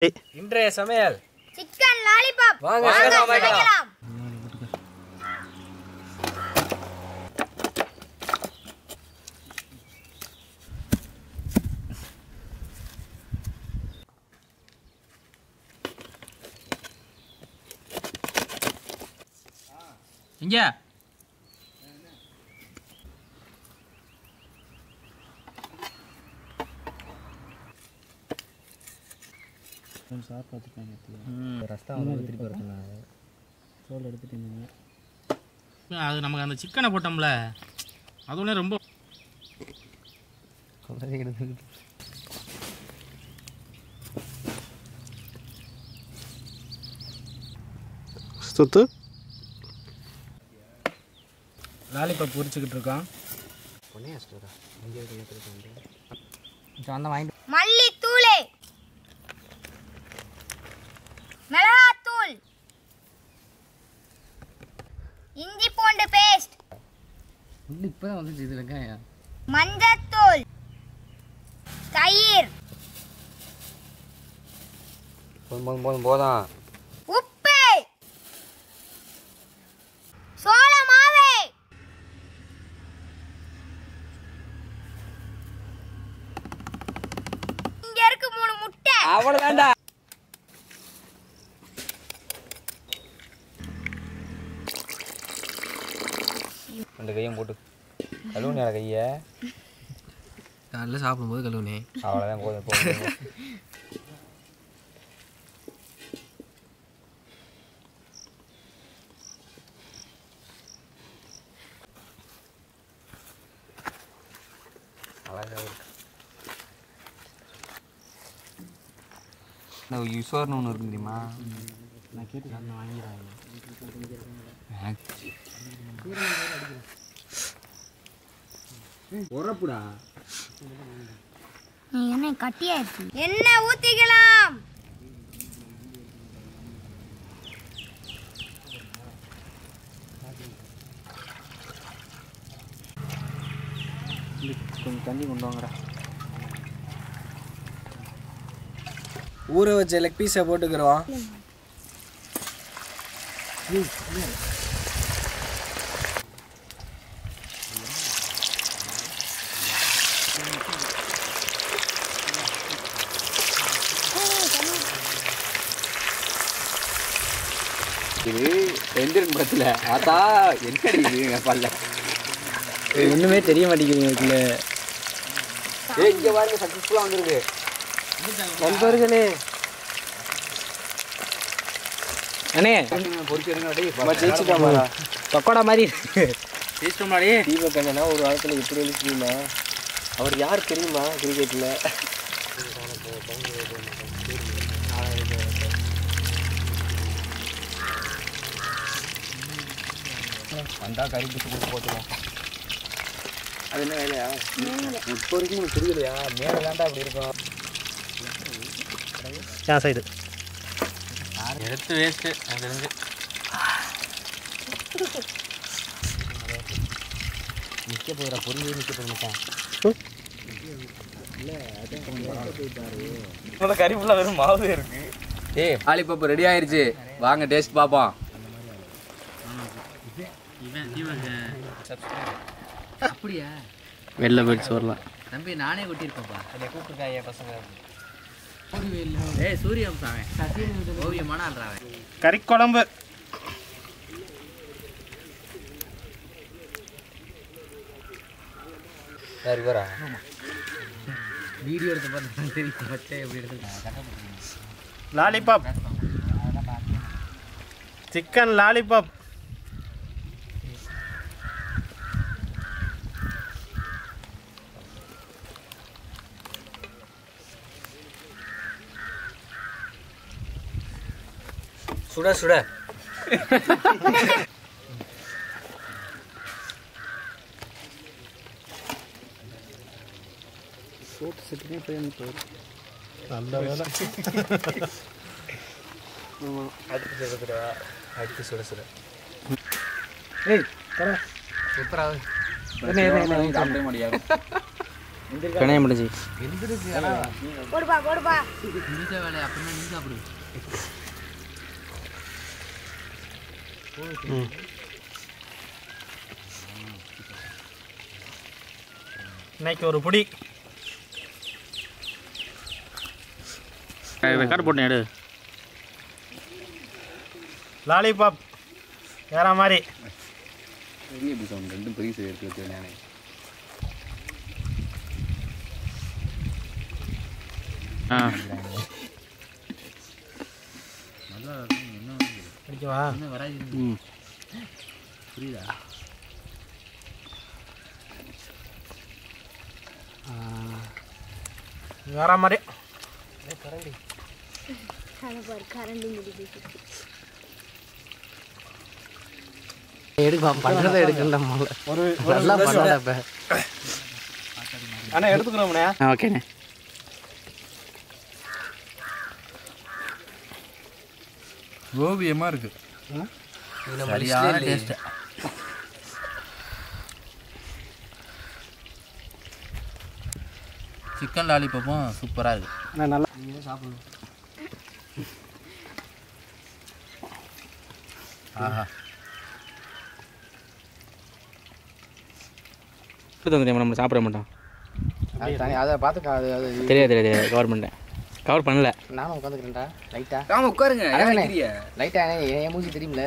இன்றைய சமையல் chicken lollipop. வாங்க சமைக்கலாம். இங்க அது நமக்கு அந்த சிக்கனை போட்டோம்ல அது ஒன்று ரொம்ப சுத்து லாலிபாப் பொரிச்சுக்கிட்டு இருக்கோம். மல்லித்தூள், மிளகாத்தூள், இஞ்சி பூண்டு பேஸ்ட், இப்போதான் வந்துச்சு இது வெங்காயம், மஞ்சத்தூள், தயிர், போதும் உப்பு, சோள மாவு, இங்க இருக்கு 3 முட்டை. அவ்வளவுதான்டா. ரெண்டு கையும் போட்டு கழுவுனியா கையை? காலையில் சாப்பிடும்போது கழுவுனே. அவ்வளோதான் போதும். அழகாக இருக்கு. யூஸ்வர்னு ஒன்று இருக்கு தெரியுமா? நான் கேட்டு வாங்கிடுறாங்க. உரப்புடா. நீ என்ன கட்டியாச்சு? என்ன ஊத்திக்கலாம்? கொஞ்சம் தண்ணி கொண்டு வாங்கடா. ஊற வச்ச லெக் பீஸை போட்டுக்கிறோம். இது எந்திரன் படத்தில் ஆத்தா என்ன அடிக்குதுங்க பல்ல ஒன்றுமே தெரிய மாட்டேங்குதுங்க. இங்கே பாருங்க சக்ஸஸ்ஃபுல்லாக வந்துருக்கு நண்பர்களே. அண்ணே ஜெயிச்சுட்டாமா பக்கோடா மாதிரி ஜெயிச்சிட்டோம்னாடி. தீபக் அண்ணனா ஒரு காலத்தில் எப்படி எழுச்சிருமா? அவர் யார் தெரியுமா கிரிக்கெட்டில்? வந்தால் கறி பிடிச்சி கொடுத்து போட்டுருவோம். அது என்ன வேலையா? இப்போ வரைக்கும் உங்களுக்கு தெரியலையா? மேலே தாண்டா அப்படி இருக்கும். சைடு எடுத்து வேஸ்ட்டு எனக்கு தெரிஞ்சு. நிற்க போகிற பொருள் நிற்க போகிறேன். இல்லை கறி ஃபுல்லாக வெறும் மாவு இருக்கு. லாலிபாப் ரெடி ஆயிடுச்சு, வாங்க டேஸ்ட் பார்ப்போம். அப்படியா? வெளில போயிடுச்சு வரலாம். தம்பி நானே கொட்டியிருப்பேன்ப்பா. கூப்பிட்டுருக்காங்க பசங்க. ஏய் சூரியவம்சாவே ஓவியமான ஆள்றாவே. கறிக்குழம்பு யாரு வரா? வீடியோ எடுத்து பார்த்து தெரியும் பச்சை எப்படி எடுத்து. Lollipop, chicken lollipop. சுட சுட சோட்டு செட்டுனே போய் நல்ல வேலை. அடுத்து சுட சுட சூப்பராக சாப்பிட முடியாது. கணையம் முடிஞ்சு போடுப்பா போடுப்பா. வேலை அப்படின்னா நீ சாப்பிடு. இன்னைக்கு ஒரு புடி ரெக்கார்ட் போட்டேன் எடு. லாலிபாப் வேற மாதிரி. ரெண்டும் பெரிய சைடு எடுத்து நானே. அடிக்கவா? புரியுதா? வேற மாதிரி. கரண்டி கரண்டி முடிஞ்சு. எடுப்பா பண்ணுறதை எடுக்கல ஒரு நல்லா பண்ணல இப்போ. அண்ணா எடுத்துக்கிறோம்ண்ணே. ஓகேண்ணே. ஓவியமாக இருக்கு. சரியான டேஸ்ட். சிக்கன் லாலிபப்பும் சூப்பராக இருக்கு. நல்லா சாப்பிடணும். ஆஹா நம்ம சாப்பிட மாட்டோம். அதை பார்த்து தெரியாது தெரியாது கவர் பண்ணிட்டேன். கவர் பண்ணல. நானும் உட்காந்துக்கிறேன்டா லைட்டா. ஆமாம் உட்காருங்க. லைட்டா என் மூஞ்சி தெரியுமில்ல.